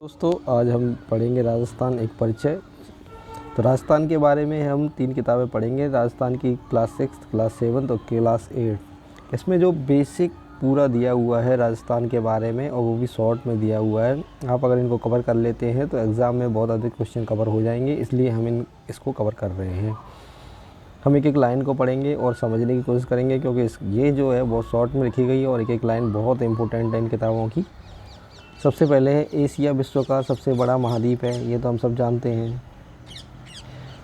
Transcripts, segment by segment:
दोस्तों आज हम पढ़ेंगे राजस्थान एक परिचय। तो राजस्थान के बारे में हम 3 किताबें पढ़ेंगे, राजस्थान की क्लास 6, क्लास 7 और क्लास 8। इसमें जो बेसिक पूरा दिया हुआ है राजस्थान के बारे में, और वो भी शॉर्ट में दिया हुआ है। आप अगर इनको कवर कर लेते हैं तो एग्ज़ाम में बहुत अधिक क्वेश्चन कवर हो जाएंगे, इसलिए हम इसको कवर कर रहे हैं। हम एक एक लाइन को पढ़ेंगे और समझने की कोशिश करेंगे, क्योंकि ये जो है बहुत शॉर्ट में लिखी गई है और एक एक लाइन बहुत इंपॉर्टेंट है इन किताबों की। सबसे पहले है एशिया विश्व का सबसे बड़ा महाद्वीप है, ये तो हम सब जानते हैं।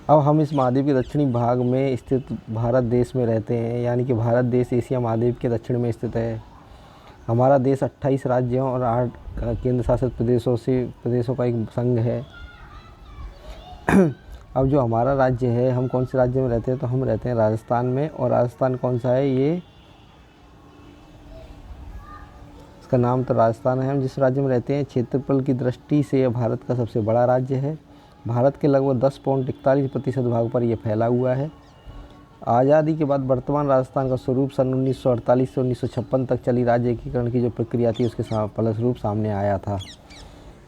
अब हम इस महाद्वीप के दक्षिणी भाग में स्थित भारत देश में रहते हैं, यानी कि भारत देश एशिया महाद्वीप के दक्षिण में स्थित है। हमारा देश 28 राज्यों और 8 केंद्र शासित प्रदेशों का एक संघ है। अब जो हमारा राज्य है, हम कौन से राज्य में रहते हैं, तो हम रहते हैं राजस्थान में। और राजस्थान कौन सा है, ये इसका नाम तो राजस्थान है। हम जिस राज्य में रहते हैं, क्षेत्रफल की दृष्टि से यह भारत का सबसे बड़ा राज्य है। भारत के लगभग 10.41% भाग पर यह फैला हुआ है। आज़ादी के बाद वर्तमान राजस्थान का स्वरूप सन 1948 से 1956 तक चली राज्य एकीकरण की जो प्रक्रिया थी, उसके फलस्वरूप सामने आया था।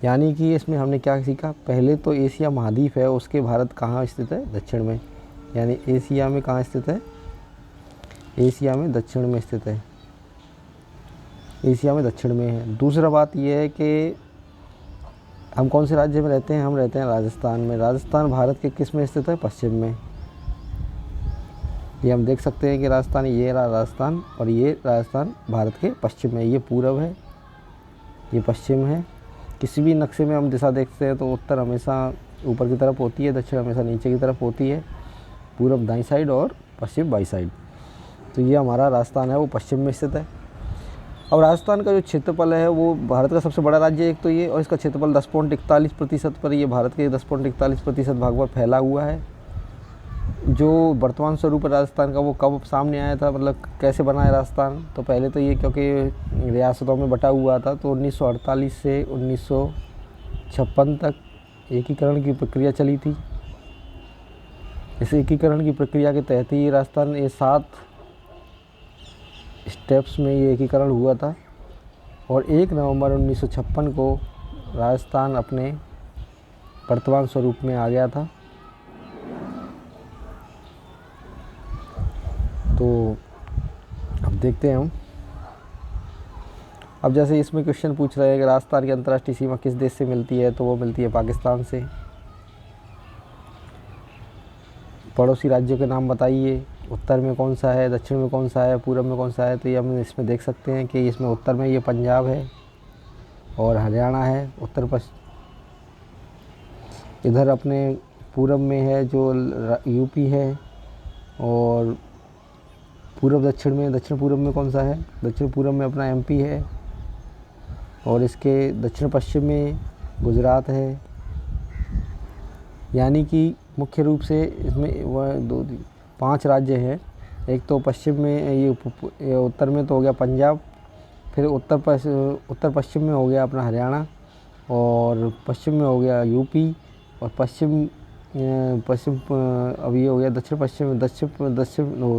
यानी कि इसमें हमने क्या सीखा, पहले तो एशिया महाद्वीप है, उसके भारत कहाँ स्थित है, दक्षिण में। यानी एशिया में कहाँ स्थित है, एशिया में दक्षिण में स्थित है, एशिया में दक्षिण में है। दूसरा बात यह है कि हम कौन से राज्य में रहते हैं, हम रहते हैं राजस्थान में। राजस्थान भारत के किस में स्थित है, पश्चिम में। ये हम देख सकते हैं कि राजस्थान, ये रहा राजस्थान, और ये राजस्थान भारत के पश्चिम में। ये पूरब है, ये पश्चिम है। किसी भी नक्शे में हम दिशा देखते हैं तो उत्तर हमेशा ऊपर की तरफ होती है, दक्षिण हमेशा नीचे की तरफ होती है, पूरब दाईं साइड और पश्चिम बाईं साइड। तो ये हमारा राजस्थान है, वो पश्चिम में स्थित है। और राजस्थान का जो क्षेत्रफल है वो भारत का सबसे बड़ा राज्य है एक तो ये, और इसका क्षेत्रफल 10.41% पर, ये भारत के 10.41% भाग पर फैला हुआ है। जो वर्तमान स्वरूप है राजस्थान का, वो कब सामने आया था, मतलब कैसे बना है राजस्थान। तो पहले तो ये क्योंकि रियासतों में बटा हुआ था, तो 1948 से 1956 तक एकीकरण की प्रक्रिया चली थी। इस एकीकरण की प्रक्रिया के तहत ही राजस्थान ये 7 स्टेप्स में ये एकीकरण हुआ था। और 1 नवंबर 1956 को राजस्थान अपने वर्तमान स्वरूप में आ गया था। तो अब देखते हैं हम। अब जैसे इसमें क्वेश्चन पूछ रहे हैं कि राजस्थान की अंतर्राष्ट्रीय सीमा किस देश से मिलती है, तो वो मिलती है पाकिस्तान से। पड़ोसी राज्यों के नाम बताइए, उत्तर में कौन सा है, दक्षिण में कौन सा है, पूरब में कौन सा है। तो ये हम इसमें देख सकते हैं कि इसमें उत्तर में ये पंजाब है और हरियाणा है, उत्तर पश्चिम। इधर अपने पूरब में है जो यूपी है, और पूरब दक्षिण में, दक्षिण पूरब में कौन सा है, दक्षिण पूरब में अपना एमपी है, और इसके दक्षिण पश्चिम में गुजरात है। यानी कि मुख्य रूप से इसमें वह 5 राज्य हैं। एक तो पश्चिम में ये उत्तर में तो हो गया पंजाब, फिर उत्तर पश्चिम में हो गया अपना हरियाणा, और पश्चिम में हो गया यूपी, और पश्चिम अब ये हो गया दक्षिण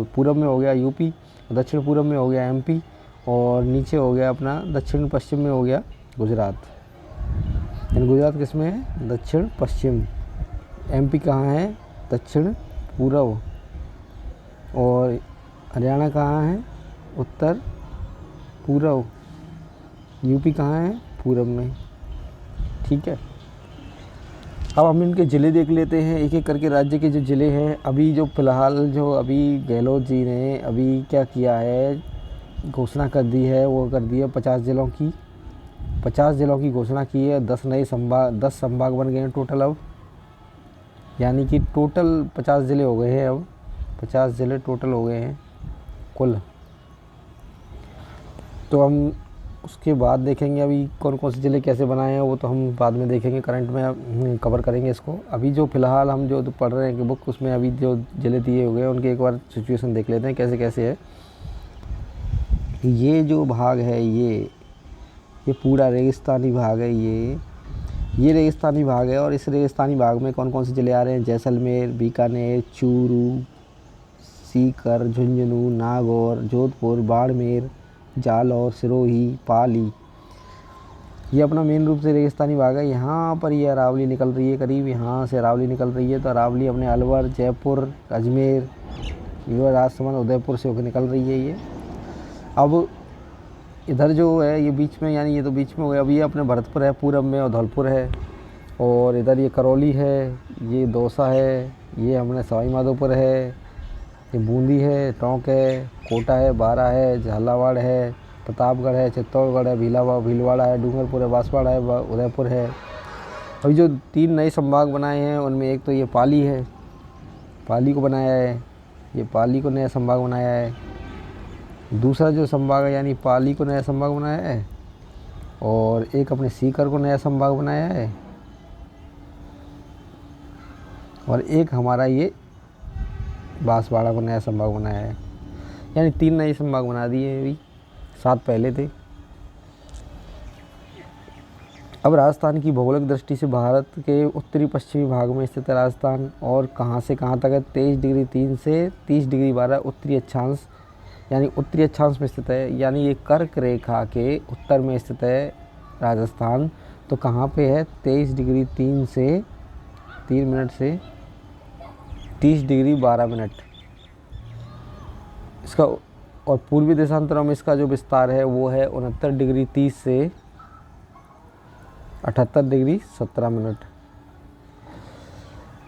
पूरब में हो गया यूपी, दक्षिण पूरब में हो गया एमपी, और नीचे हो गया अपना दक्षिण पश्चिम में हो गया गुजरात। यानी गुजरात किस में है, दक्षिण पश्चिम। एमपी कहाँ है, दक्षिण पूर्व, और हरियाणा कहाँ है, उत्तर पूर्व। यूपी कहाँ है, पूरब में। ठीक है। अब हम इनके ज़िले देख लेते हैं, एक एक करके राज्य के जो ज़िले हैं। अभी जो फ़िलहाल जो अभी गहलोत जी ने अभी क्या किया है, घोषणा कर दी है, वो कर दी है 50 ज़िलों की घोषणा की है। 10 संभाग बन गए हैं टोटल अब। यानी कि टोटल 50 ज़िले हो गए हैं अब, 50 ज़िले टोटल हो गए हैं कुल। तो हम उसके बाद देखेंगे अभी कौन कौन से ज़िले कैसे बनाए हैं, वो तो हम बाद में देखेंगे, करंट में कवर करेंगे इसको। अभी जो फ़िलहाल हम जो पढ़ रहे हैं कि बुक, उसमें अभी जो ज़िले दिए हुए हैं उनके एक बार सिचुएशन देख लेते हैं कैसे कैसे है। ये जो भाग है, ये पूरा रेगिस्तानी भाग है। ये रेगिस्तानी भाग है, और इस रेगिस्तानी भाग में कौन कौन से ज़िले आ रहे हैं, जैसलमेर, बीकानेर, चूरू, सीकर, झुंझुनू, नागौर, जोधपुर, बाड़मेर, जालौर, सिरोही, पाली। ये अपना मेन रूप से रेगिस्तानी भाग है। यहाँ पर ये अरावली निकल रही है, करीब यहाँ से अरावली निकल रही है। तो अरावली अपने अलवर, जयपुर, अजमेर, रीवा, राजसमंद, उदयपुर से होकर निकल रही है ये। अब इधर जो है ये बीच में, यानी ये तो बीच में हो गया। अब ये अपने भरतपुर है पूरब में, और धौलपुर है, और इधर ये करौली है, ये दौसा है, ये हमने सवाई माधोपुर है, ये बूंदी है, टोंक है, कोटा है, बारा है, झालावाड़ है, प्रतापगढ़ है, चित्तौड़गढ़ है, भीलवाड़ा है, डूंगरपुर है, बांसवाड़ा है, उदयपुर है। अभी जो 3 नए संभाग बनाए हैं उनमें एक तो ये पाली है, पाली को बनाया है, ये पाली को नया संभाग बनाया है। दूसरा जो संभाग है यानी पाली को नया संभाग बनाया है, और एक अपने सीकर को नया संभाग बनाया है, और एक हमारा ये बांसवाड़ा को नया संभाग बनाया है। यानी 3 नए संभाग बना दिए अभी, 7 पहले थे। अब राजस्थान की भौगोलिक दृष्टि से भारत के उत्तरी पश्चिमी भाग में स्थित है राजस्थान, और कहाँ से कहाँ तक है, 23 डिग्री 3 से 30 डिग्री 12 उत्तरी अक्षांश, यानी उत्तरी अक्षांश में स्थित है। यानी ये कर्क रेखा के उत्तर में स्थित है राजस्थान। तो कहाँ पे है, 23 डिग्री 3 से 3 मिनट से 30 डिग्री 12 मिनट इसका। और पूर्वी देशांतरों में इसका जो विस्तार है वो है 69 डिग्री 30 से 78 डिग्री 17 मिनट।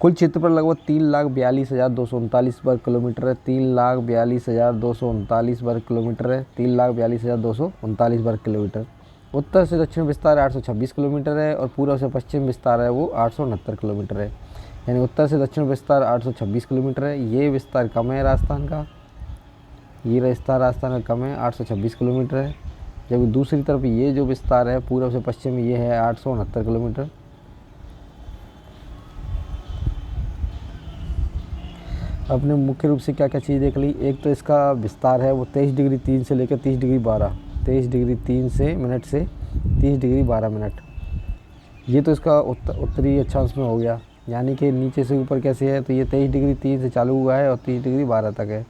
कुल क्षेत्रफल लगभग 3,42,239 वर्ग किलोमीटर है। 3,42,239 वर्ग किलोमीटर है। 3,42,239 वर्ग किलोमीटर। उत्तर से दक्षिण विस्तार 826 किलोमीटर है, और पूर्व से पश्चिम विस्तार है वो 869 किलोमीटर है। यानी उत्तर से दक्षिण विस्तार 826 किलोमीटर है। ये विस्तार कम है राजस्थान का, ये विस्तार राजस्थान का कम है, 826 किलोमीटर है। जबकि दूसरी तरफ ये जो विस्तार है पूर्व से पश्चिम, ये है 869 किलोमीटर। अपने मुख्य रूप से क्या क्या चीज़ देख ली। एक तो इसका विस्तार है वो 23 डिग्री 3 से लेकर 30 डिग्री 12, 23 डिग्री 3 से मिनट से 30 डिग्री 12 मिनट। ये तो इसका उत्तरी अक्षांश में हो गया। यानी कि नीचे से ऊपर कैसे है, तो ये 23 डिग्री 3 से चालू हुआ है और 30 डिग्री 12 तक है।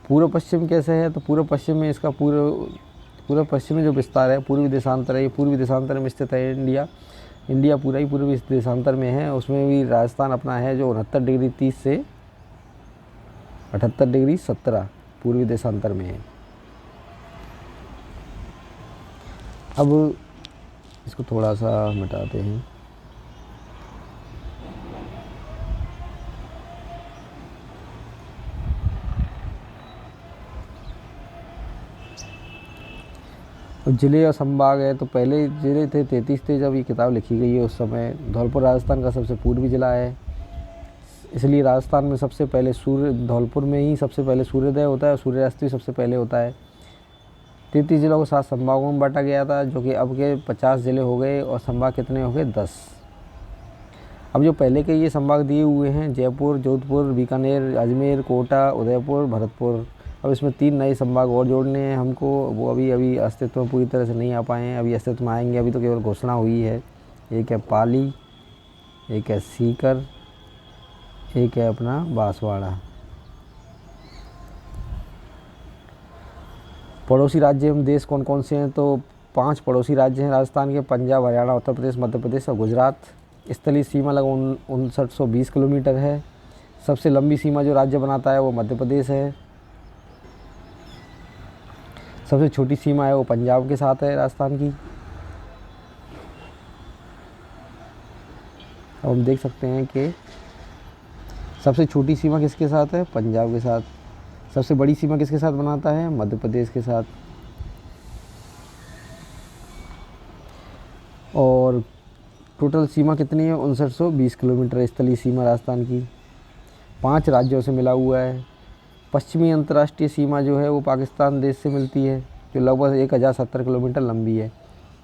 पूर्व पश्चिम कैसे है, तो पूर्व पश्चिम में इसका पूर्व पश्चिम में जो विस्तार है, पूर्वी देशांतर है, ये पूर्वी देशांतर में स्थित है इंडिया पूरा ही पूर्वी देशांतर में है। उसमें भी राजस्थान अपना है जो 69 डिग्री 30 से 78 डिग्री 17 पूर्वी देशांतर में है। अब इसको थोड़ा सा मिटाते हैं। जिले और संभाग है, तो पहले जिले थे 33 थे जब ये किताब लिखी गई है उस समय। धौलपुर राजस्थान का सबसे पूर्वी जिला है, इसलिए राजस्थान में सबसे पहले धौलपुर में ही सबसे पहले सूर्योदय होता है और सूर्यास्त भी सबसे पहले होता है। 33 जिलों को 7 संभागों में बांटा गया था, जो कि अब के 50 ज़िले हो गए, और संभाग कितने हो गए, 10। अब जो पहले के ये संभाग दिए हुए हैं, जयपुर, जोधपुर, बीकानेर, अजमेर, कोटा, उदयपुर, भरतपुर। अब इसमें 3 नए संभाग और जोड़ने हैं हमको, वो अभी अस्तित्व में पूरी तरह से नहीं आ पाए हैं, अभी अस्तित्व में आएंगे, अभी तो केवल घोषणा हुई है। एक है पाली, एक है सीकर, एक है अपना बांसवाड़ा। पड़ोसी राज्य एवं देश कौन कौन से हैं, तो 5 पड़ोसी राज्य हैं राजस्थान के, पंजाब, हरियाणा, उत्तर प्रदेश, मध्य प्रदेश और गुजरात। स्थलीय सीमा लगभग 5920 किलोमीटर है। सबसे लंबी सीमा जो राज्य बनाता है वो मध्य प्रदेश है। सबसे छोटी सीमा है वो पंजाब के साथ है राजस्थान की। अब हम देख सकते हैं कि सबसे छोटी सीमा किसके साथ है, पंजाब के साथ। सबसे बड़ी सीमा किसके साथ बनाता है, मध्य प्रदेश के साथ। और टोटल सीमा कितनी है, 5920 किलोमीटर स्थलीय सीमा राजस्थान की। 5 राज्यों से मिला हुआ है। पश्चिमी अंतर्राष्ट्रीय सीमा जो है वो पाकिस्तान देश से मिलती है, जो लगभग 1070 किलोमीटर लंबी है।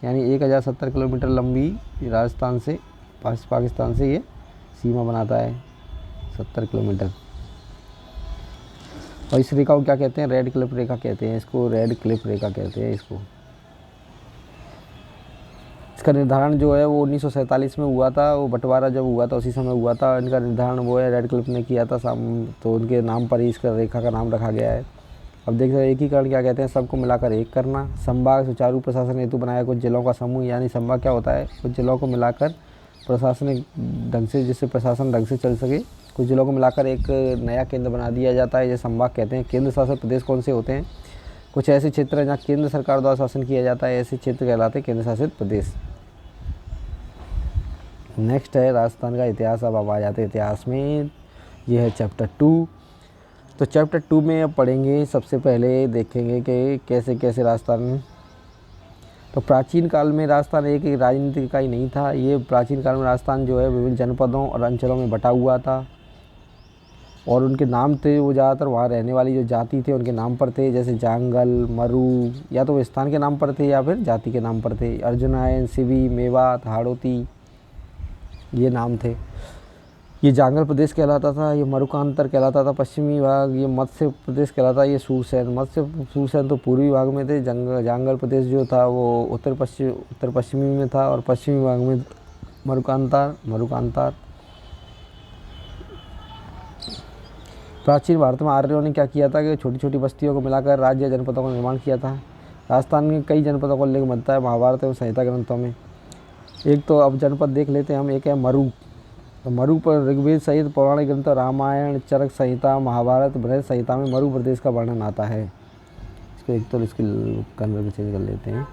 यानी 1070 किलोमीटर लंबी राजस्थान से पाकिस्तान से ये सीमा बनाता है, 70 किलोमीटर। और इस रेखा को क्या कहते हैं, रेड क्लिफ रेखा कहते हैं इसको, रेड क्लिफ रेखा कहते हैं इसको। इसका निर्धारण जो है वो 1947 में हुआ था, वो बंटवारा जब हुआ था उसी समय हुआ था। इनका निर्धारण वो है रेड क्लिफ ने किया था, तो उनके नाम पर ही इसका रेखा का नाम रखा गया है। अब देख रहे हैं एकीकरण क्या कहते हैं, सबको मिलाकर एक करना। संभाग सुचारू प्रशासन हेतु बनाया कुछ जिलों का समूह, यानी संभाग क्या होता है, कुछ जिलों को मिलाकर प्रशासनिक ढंग से, जिससे प्रशासन ढंग से चल सके, कुछ जिलों को मिलाकर एक नया केंद्र बना दिया जाता है, ये संभाग कहते हैं। केंद्र शासित प्रदेश कौन से होते हैं, कुछ ऐसे क्षेत्र हैं जहाँ केंद्र सरकार द्वारा शासन किया जाता है, ऐसे क्षेत्र कहलाते हैं केंद्र शासित प्रदेश। नेक्स्ट है राजस्थान का इतिहास। अब आ जाते हैं इतिहास में, ये है चैप्टर 2। तो चैप्टर 2 में अब पढ़ेंगे, सबसे पहले देखेंगे कि कैसे कैसे राजस्थान, तो प्राचीन काल में राजस्थान एक राजनीतिक इकाई नहीं था। ये प्राचीन काल में राजस्थान जो है विभिन्न जनपदों और अंचलों में बटा हुआ था, और उनके नाम थे वो ज़्यादातर वहाँ रहने वाली जो जाति थे उनके नाम पर थे, जैसे जांगल, मरू, या तो स्थान के नाम पर थे या फिर जाति के नाम पर थे। अर्जुनायन, सिवी, मेवात, हाड़ौती, ये नाम थे। ये जांगल प्रदेश कहलाता था, ये मरुकांतर कहलाता था पश्चिमी भाग, ये मत्स्य प्रदेश कहलाता, ये सूरसैन। सूरसैन तो पूर्वी भाग में थे, जांगल प्रदेश जो था वो उत्तर पश्चिमी में था, और पश्चिमी भाग में मरुकांतार। प्राचीन भारत में आर्यों ने क्या किया था कि छोटी छोटी बस्तियों को मिलाकर राज्य जनपदों का निर्माण किया था। राजस्थान के कई जनपदों को उल्लेख मिलता है महाभारत एवं संहिता ग्रंथों में। एक तो अब जनपद देख लेते हैं हम, एक है मरू। तो मरू पर ऋग्वेद सहित पौराणिक ग्रंथ रामायण, चरक संहिता, महाभारत, बृहद संहिता में मरू प्रदेश का वर्णन आता है। इसको एक तो इसकी कन्वर्ट चेंज कर लेते हैं।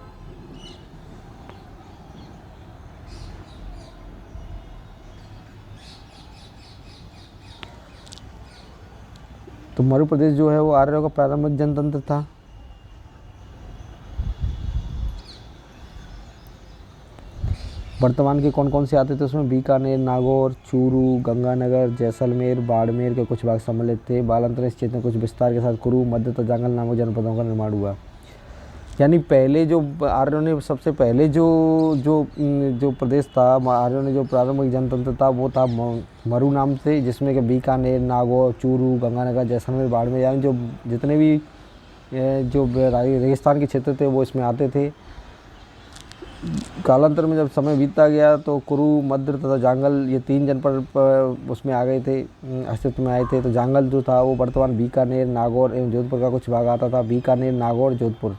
तो मरू प्रदेश जो है वो आर्यों का प्रारंभिक जनतंत्र था। वर्तमान के कौन कौन से आते थे उसमें, बीकानेर, नागौर, चूरू, गंगानगर, जैसलमेर, बाड़मेर के कुछ भाग सम्मिलित थे। बालांतर इस क्षेत्र में कुछ विस्तार के साथ कुरु, मध्य तथा जांगल नामक जनपदों का निर्माण हुआ। यानी पहले जो आर्यों ने सबसे पहले जो प्रदेश था, आर्यों ने जो प्रारंभिक जनतंत्र था वो था मरू नाम से, जिसमें कि बीकानेर, नागौर, चूरू, गंगानगर, जैसलमेर, बाड़मेर, यानी जो जितने भी जो रेगिस्तान के क्षेत्र थे वो इसमें आते थे। कालांतर में जब समय बीतता गया तो कुरु, मध्य तथा जांगल, ये 3 जनपद उसमें आ गए थे, अस्तित्व में आए थे। तो जांगल जो था वो वर्तमान बीकानेर, नागौर एवं जोधपुर का कुछ भाग आता था। बीकानेर, नागौर, जोधपुर,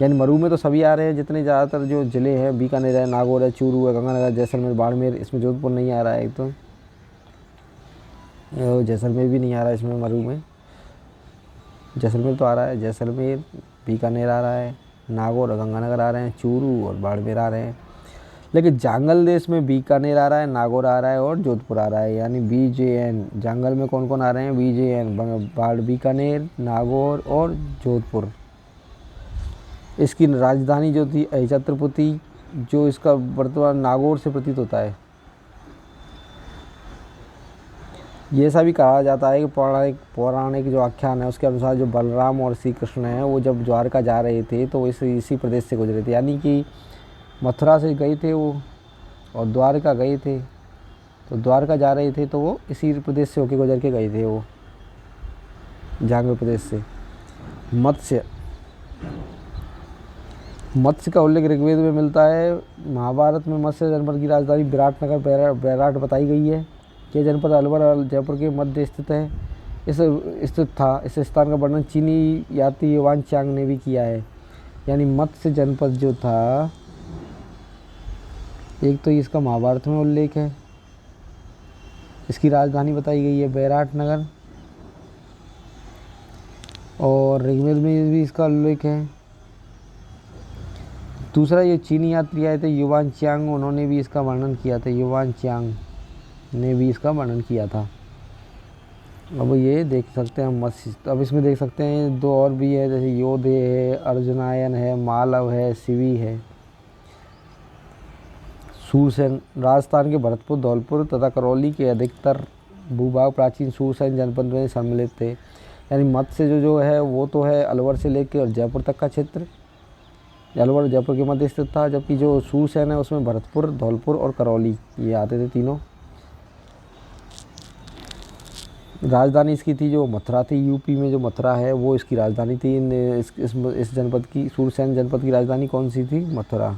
यानी मरू में तो सभी आ रहे हैं, जितने ज़्यादातर जो ज़िले हैं, बीकानेर है, नागौर है, चूरू है, गंगानगर, जैसलमेर, बाड़मेर, इसमें जोधपुर नहीं आ रहा है। एक तो जैसलमेर भी नहीं आ रहा है इसमें, मरू में जैसलमेर तो आ रहा है, जैसलमेर, बीकानेर आ रहा है, नागौर और गंगानगर आ रहे हैं, चूरू और बाड़मेर आ रहे हैं। लेकिन जांगल देश में बीकानेर आ रहा है, नागौर आ रहा है और जोधपुर आ रहा है, यानी BJN। जांगल में कौन कौन आ रहे हैं, BJN, बीकानेर, नागौर और जोधपुर। इसकी राजधानी जो थी छत्रपति, जो इसका वर्तमान नागौर से प्रतीत होता है। ये ऐसा भी कहा जाता है कि पौराणिक जो आख्यान है उसके अनुसार जो बलराम और श्री कृष्ण हैं वो जब द्वारका जा रहे थे तो इसी प्रदेश से गुजरे थे, यानी कि मथुरा से गए थे वो और द्वारका गए थे। तो द्वारका जा रहे थे तो वो इसी प्रदेश से होके गुजर के गए थे, वो जांगल प्रदेश से। मत्स्य का उल्लेख ऋग्वेद में मिलता है। महाभारत में मत्स्य जनपद की राजधानी विराटनगर बैराट बताई गई है। यह जनपद अलवर और जयपुर के मध्य स्थित है। इस स्थान का वर्णन चीनी यात्री युवान चांग ने भी किया है। यानी मत्स्य जनपद जो था, एक तो इसका महाभारत में उल्लेख है, इसकी राजधानी बताई गई है बैराटनगर, और ऋग्वेद में भी इसका उल्लेख है। दूसरा, ये चीनी यात्री आए थे युवान चांग, उन्होंने भी इसका वर्णन किया था, युवान चांग ने भी इसका वर्णन किया था। अब ये देख सकते हैं मत्स्य, अब इसमें देख सकते हैं 2 और भी है, जैसे योधे है, अर्जुनायन है, मालव है, शिवी है। सूरसेन, राजस्थान के भरतपुर, धौलपुर तथा करौली के अधिकतर भूभाग प्राचीन सूरसेन जनपद में सम्मिलित थे। यानी मत्स्य जो है वो तो है अलवर से लेकर और जयपुर तक का क्षेत्र, अलवर जयपुर के मध्य स्थित था, जबकि जो सूरसेन है उसमें भरतपुर, धौलपुर और करौली ये आते थे तीनों। राजधानी इसकी थी जो मथुरा थी, यूपी में जो मथुरा है वो इसकी राजधानी थी। इस जनपद की, सूरसेन जनपद की राजधानी कौन सी थी, मथुरा।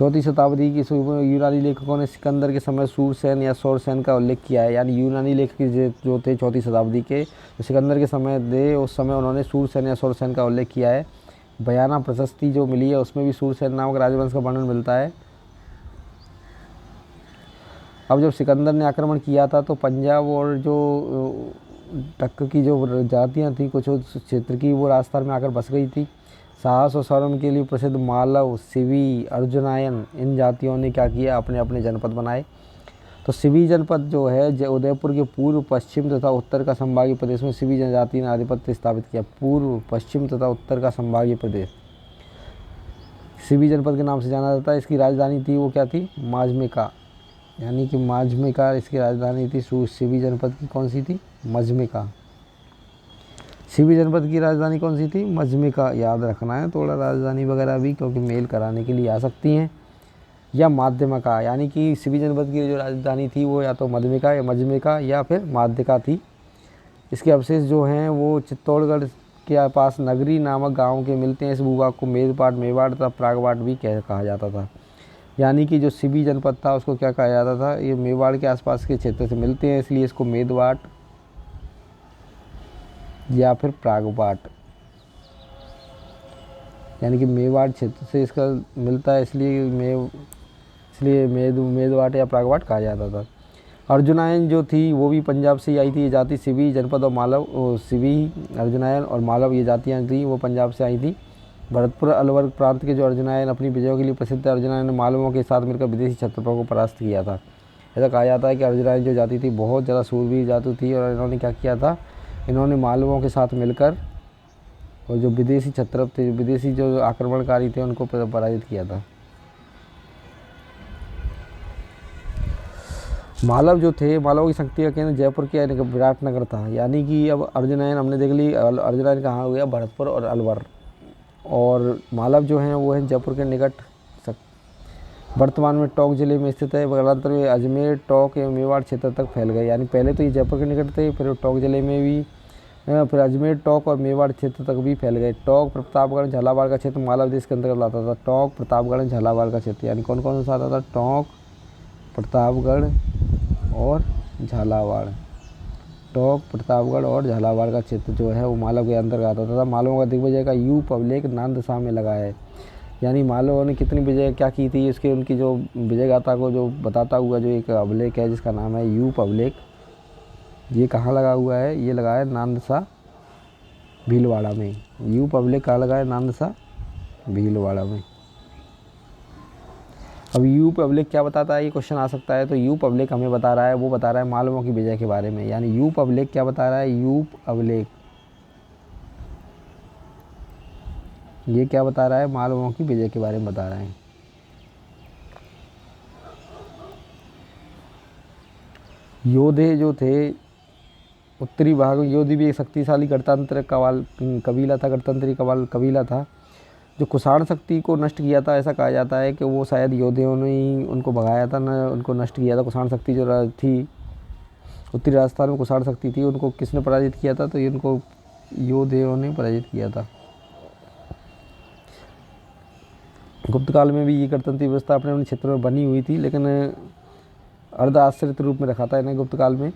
चौथी शताब्दी की यूनानी लेखकों ने सिकंदर के समय सूरसेन या सौरसेन का उल्लेख किया है। यानी यूनानी लेखक जो थे चौथी शताब्दी के, तो सिकंदर के समय थे, उस समय उन्होंने सूरसेन या सौरसेन का उल्लेख किया है। बयाना प्रशस्ति जो मिली है उसमें भी सूरसेन नामक राजवंश का वर्णन मिलता है। अब जब सिकंदर ने आक्रमण किया था तो पंजाब और जो टक्कर की जो जातियाँ थी कुछ उस क्षेत्र की, वो राजस्थान में आकर बस गई थी। साहस और शौर्य के लिए प्रसिद्ध मालव, सिवी, अर्जुनायन, इन जातियों ने क्या किया, अपने अपने जनपद बनाए। तो सिवी जनपद जो है उदयपुर के पूर्व, पश्चिम तथा उत्तर का संभागीय प्रदेश में सिवी जनजाति ने आधिपत्य स्थापित किया। पूर्व, पश्चिम तथा उत्तर का संभागीय प्रदेश सिवी जनपद के नाम से जाना जाता है। इसकी राजधानी थी वो क्या थी, माजमेका, यानी कि माजमेका इसकी राजधानी थी। सिवी जनपद की कौन सी थी, मजमेका। सिवी जनपद की राजधानी कौन सी थी, मजमेका। याद रखना है थोड़ा राजधानी वगैरह भी, क्योंकि मेल कराने के लिए आ सकती हैं। या माध्यमिका, यानी कि सिवी जनपद की जो राजधानी थी वो या तो मध्यमिका या मजमेका या फिर माध्यका थी। इसके अवशेष जो हैं वो चित्तौड़गढ़ के पास नगरी नामक गांव के मिलते हैं। इस भूभाग को मेदपाट, मेवाड़ तथा प्रागवाट भी कहा जाता था। यानी कि जो सिवी जनपद था उसको क्या कहा जाता था, ये मेवाड़ के आसपास के क्षेत्र से मिलते हैं, इसलिए इसको मेदवाट या फिर प्रागवाट, यानी कि मेवाड़ क्षेत्र से इसका मिलता है, इसलिए मेदवाट या प्रागवाट कहा जाता था। अर्जुनायन जो थी वो भी पंजाब से ही आई थी। ये जाति सिवी जनपद और मालव, सिवी, अर्जुनायन और मालव ये जातियाँ थी वो पंजाब से आई थी। भरतपुर अलवर प्रांत के जो अर्जुनायन अपनी विजयों के लिए प्रसिद्ध है। अर्जुनायन ने मालवों के साथ मिलकर विदेशी क्षत्रियों को परास्त किया था। ऐसा कहा जाता है कि अर्जुनायन जो जाति थी बहुत ज़्यादा सूरवीर जाति थी, और इन्होंने क्या किया था, इन्होंने मालवों के साथ मिलकर और जो विदेशी क्षत्रप थे, विदेशी जो आक्रमणकारी थे, उनको पराजित किया था। मालव जो थे, मालवों की शक्ति का केंद्र जयपुर के विराटनगर था। यानी कि अब अर्जुनायन हमने देख ली, अर्जुनायन कहाँ हो गया, भरतपुर और अलवर। और मालव जो हैं वो हैं जयपुर के निकट, वर्तमान में टोंक जिले में स्थित है। कालांतर में अजमेर, टोंक एवं मेवाड़ क्षेत्र तक फैल गए। यानी पहले तो ये जयपुर के निकट थे, फिर टोंक जिले में भी, फिर अजमेर, टोंक और मेवाड़ क्षेत्र तक भी फैल गए। टोंक, प्रतापगढ़, झालावाड़ का क्षेत्र मालव देश के अंतर्गत आता था। टोंक, प्रतापगढ़, झालावाड़ का क्षेत्र, यानी कौन कौन सा आता था, टोंक, प्रतापगढ़ और झालावाड़। टोंक, प्रतापगढ़ और झालावाड़ का क्षेत्र जो है वो मालव के अंतर्गत आता था। मालवों का दिग्विजय का यूप अभिलेख नांदशाह में लगा है। यानी मालवों ने कितनी विजय क्या की थी, इसके उनकी जो विजय गाथा को जो बताता हुआ जो एक अभिलेख है जिसका नाम है यूप अभिलेख, ये कहाँ लगा हुआ है, ये लगा है नांदशाह भीलवाड़ा में। यूप अभिलेख कहाँ लगा है, नांदशाह भीलवाड़ा में। अब यूप अभिलेख क्या बताता है, ये क्वेश्चन आ सकता है। तो यूप अभिलेख हमें बता रहा है, वो बता रहा है मालवों की विजय के बारे में। यानी यूप अभिलेख क्या बता रहा है, यूप अभिलेख ये क्या बता रहा है, मालवों की विजय के बारे में बता रहा है। योधे जो थे उत्तरी भाग में, योधी भी एक शक्तिशाली गणतंत्र कबीला था, गणतंत्री कबीला था जो कुषाण शक्ति को नष्ट किया था। ऐसा कहा जाता है कि वो शायद योधियों ने ही उनको भगाया था, उनको नष्ट किया था। कुषाण शक्ति जो थी उत्तरी राजस्थान में, कुषाण शक्ति थी, उनको किसने पराजित किया था, तो इनको योधियों ने पराजित किया था। गुप्त काल में भी ये गणतंत्री व्यवस्था अपने अपने क्षेत्र में बनी हुई थी, लेकिन अर्ध आश्रित रूप में रखा था इन्हें गुप्त काल में।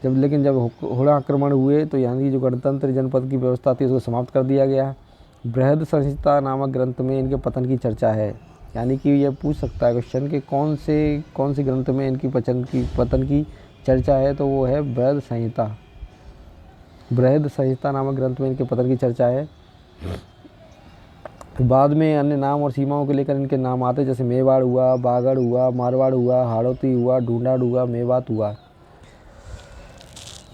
जब होड़ा आक्रमण हुए तो यहाँ की जो गणतंत्र जनपद की व्यवस्था थी उसको समाप्त कर दिया गया। बृहद संहिता नामक ग्रंथ में इनके पतन की चर्चा है। यानी कि यह पूछ सकता है क्वेश्चन कि कौन से ग्रंथ में इनकी पतन की चर्चा है, तो वो है बृहद संहिता। बृहद संहिता नामक ग्रंथ में इनके पतन की चर्चा है। बाद में अन्य नाम और सीमाओं को लेकर इनके नाम आते, जैसे मेवाड़ हुआ, बागड़ हुआ, मारवाड़ हुआ, हाड़ौती हुआ, ढूंढाड़ हुआ, मेवात हुआ।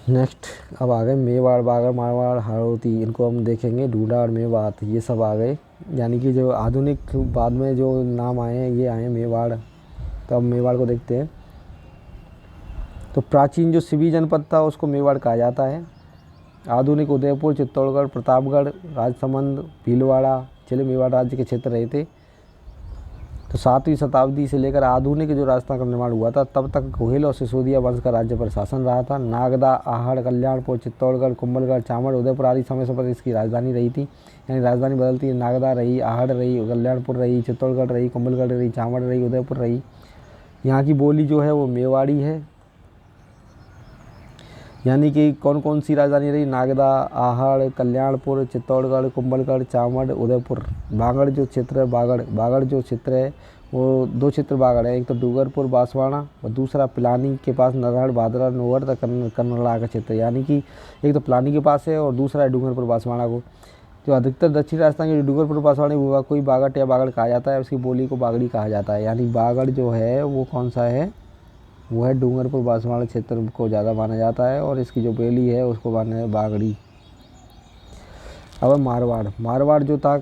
नेक्स्ट अब आ गए मेवाड़, बागड़, मारवाड़, हाड़ौती, इनको हम देखेंगे। ढूंढा और मेवात ये सब आ गए। यानी कि जो आधुनिक बाद में जो नाम आए हैं ये आए हैं मेवाड़। तो अब मेवाड़ को देखते हैं। तो प्राचीन जो सिवी जनपद था उसको मेवाड़ कहा जाता है। आधुनिक उदयपुर, चित्तौड़गढ़, प्रतापगढ़, राजसमंद, भीलवाड़ा जिले मेवाड़ राज्य के क्षेत्र रहे थे। तो 7वीं शताब्दी से लेकर आधुनिक जो राजस्थान का निर्माण हुआ था तब तक गोहिल और सिसोदिया वंश का राज्य पर शासन रहा था। नागदा, आहड़, कल्याणपुर, चित्तौड़गढ़, कुंभलगढ़, चामड़, उदयपुर आदि समय पर इसकी राजधानी रही थी। यानी राजधानी बदलती है, नागदा रही, आहड़ रही, कल्याणपुर रही, चित्तौड़गढ़ रही, कुंभलगढ़ रही, चामड़ रही, उदयपुर रही। यहाँ की बोली जो है वो मेवाड़ी है। यानी कि कौन कौन सी राजधानी रही? नागदा, आहड़, कल्याणपुर, चित्तौड़गढ़, कुंभलगढ़, चामड़, उदयपुर। बागड़ जो क्षेत्र है, बागड़ जो क्षेत्र है वो 2 क्षेत्र बागड़ है, एक तो डूंगरपुर बांसवाड़ा और दूसरा पिलानी के पास नारायण भादरा नोहर तक कन्नड़ा का क्षेत्र। यानी कि एक तो पिलानी के पास है और दूसरा है डूंगरपुर बांसवाड़ा को। जो अधिकतर दक्षिण राजस्थान के डूंगरपुर बांसवाड़ा हुआ कोई बागड़ या बागड़ कहा जाता है, उसकी बोली को बागड़ी कहा जाता है। यानी बागड़ जो है वो कौन सा है? वो है डूंगरपुर बांसवाड़ा क्षेत्र को ज़्यादा माना जाता है और इसकी जो बोली है उसको माना है बागड़ी। अब मारवाड़ जो था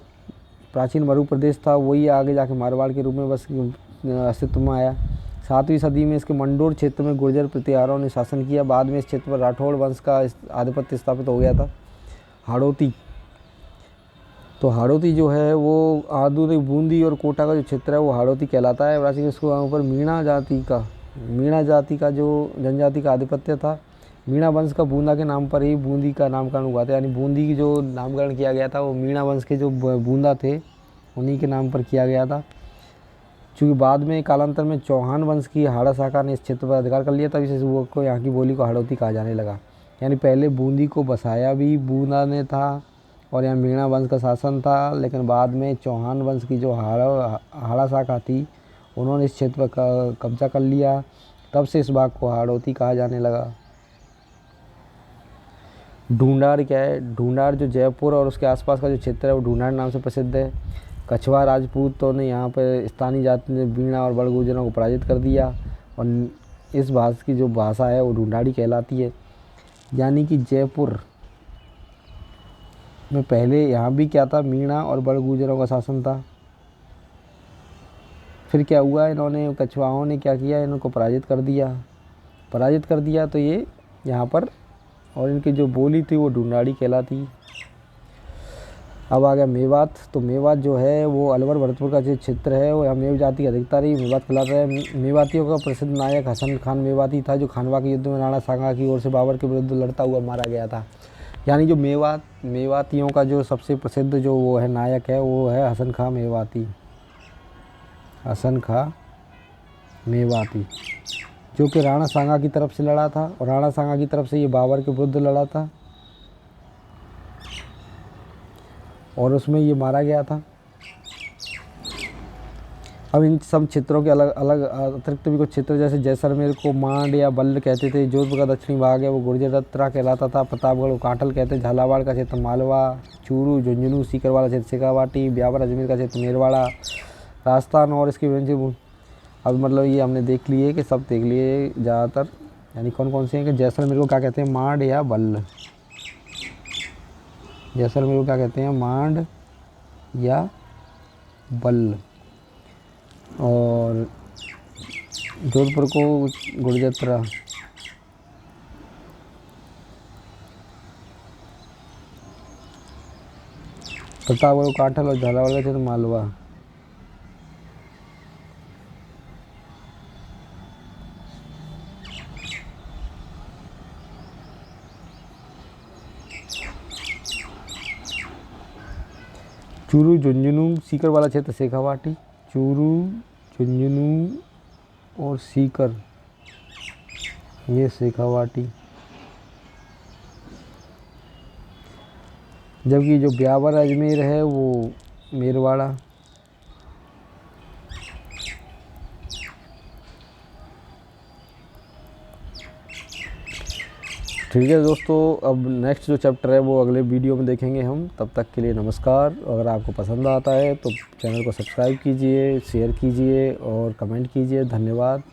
प्राचीन मरु प्रदेश था, वही आगे जाके मारवाड़ के रूप में बस अस्तित्व में आया। 7वीं सदी में इसके मंडोर क्षेत्र में गुर्जर प्रतिहारों ने शासन किया। बाद में इस क्षेत्र पर राठौड़ वंश का आधिपत्य स्थापित हो गया था। हाड़ौती, तो हाड़ौती जो है वो आधुनिक बूंदी और कोटा का जो क्षेत्र है वो हाड़ौती कहलाता है। प्राचीन इसके ऊपर मीणा जाति का जो जनजाति का आधिपत्य था। मीणा वंश का बूंदा के नाम पर ही बूंदी का नामकरण हुआ था। यानी बूंदी की जो नामकरण किया गया था वो मीणा वंश के जो बूंदा थे उन्हीं के नाम पर किया गया था। चूँकि बाद में कालांतर में चौहान वंश की हाड़ा शाखा ने इस क्षेत्र पर अधिकार कर लिया, तब इस वो को यहाँ की बोली को हाड़ौती कहा जाने लगा। यानी पहले बूंदी को बसाया भी बूंदा ने था और यहाँ मीणा वंश का शासन था, लेकिन बाद में चौहान वंश की जो हाड़ा शाखा थी उन्होंने इस क्षेत्र पर कब्जा कर लिया, तब से इस भाग को हाड़ौती कहा जाने लगा। ढूंढाड़ क्या है? ढूंढाड़ जो जयपुर और उसके आसपास का जो क्षेत्र है वो ढूंढाड़ नाम से प्रसिद्ध है। कछवा राजपूतों ने यहाँ पर स्थानीय जाति ने बीणा और बड़गुजरों को पराजित कर दिया और इस भाषा की जो भाषा है वो ढूंढाड़ी कहलाती है। यानी कि जयपुर में पहले यहाँ भी क्या था? मीणा और बड़गुजरों का शासन था। फिर क्या हुआ? इन्होंने कछवाओं ने क्या किया? इनको पराजित कर दिया तो ये यहाँ पर, और इनकी जो बोली थी वो ढूंढाड़ी कहलाती। अब आ गया मेवात। तो मेवात जो है वो अलवर भरतपुर का जो क्षेत्र है वो यहाँ मेव जाति की अधिकता रही, मेवात कहलाता है। मेवातियों का प्रसिद्ध नायक हसन खान मेवाती था, जो खानवा के युद्ध में राणा सांगा की ओर से बाबर के विरुद्ध लड़ता हुआ मारा गया था। यानी जो मेवातियों का जो सबसे प्रसिद्ध जो वो है नायक है वो है हसन खां मेवाती, जो कि राणा सांगा की तरफ से लड़ा था और राणा सांगा की तरफ से ये बाबर के विरुद्ध लड़ा था और उसमें ये मारा गया था। अब इन सब क्षेत्रों के अलग अलग अतिरिक्त भी कुछ क्षेत्र जैसे जैसलमेर को मांड या बल्ल कहते थे। जोधपुर का दक्षिणी भाग है वो गुर्जरत्रा कहलाता था। प्रतापगढ़ को कांठल कहते हैं। झालावाड़ का क्षेत्र मालवा, चूरू, झुंझुनू, सीकर वाला क्षेत्र शेखावाटी, ब्यावर अजमेर का क्षेत्र मेरवाड़ा, राजस्थान और इसके व्यंजन। अब मतलब ये हमने देख लिए कि सब देख लिए ज़्यादातर। यानी कौन कौन से हैं कि जैसलमेर को क्या कहते हैं? मांड या बल्ल। जैसलमेर को क्या कहते हैं? मांड या बल्ल। और जोधपुर को गुर्जरत्रा। प्रतापगढ़ को कांठल और झालावाड़ का क्षेत्र मालवा। चूरू, झुंझुनू, सीकर वाला क्षेत्र शेखावाटी। चूरू, झुंझुनू और सीकर ये शेखावाटी। जबकि जो ब्यावर अजमेर है वो मेरवाड़ा। ठीक है दोस्तों, अब नेक्स्ट जो चैप्टर है वो अगले वीडियो में देखेंगे हम। तब तक के लिए नमस्कार। अगर आपको पसंद आता है तो चैनल को सब्सक्राइब कीजिए, शेयर कीजिए और कमेंट कीजिए। धन्यवाद।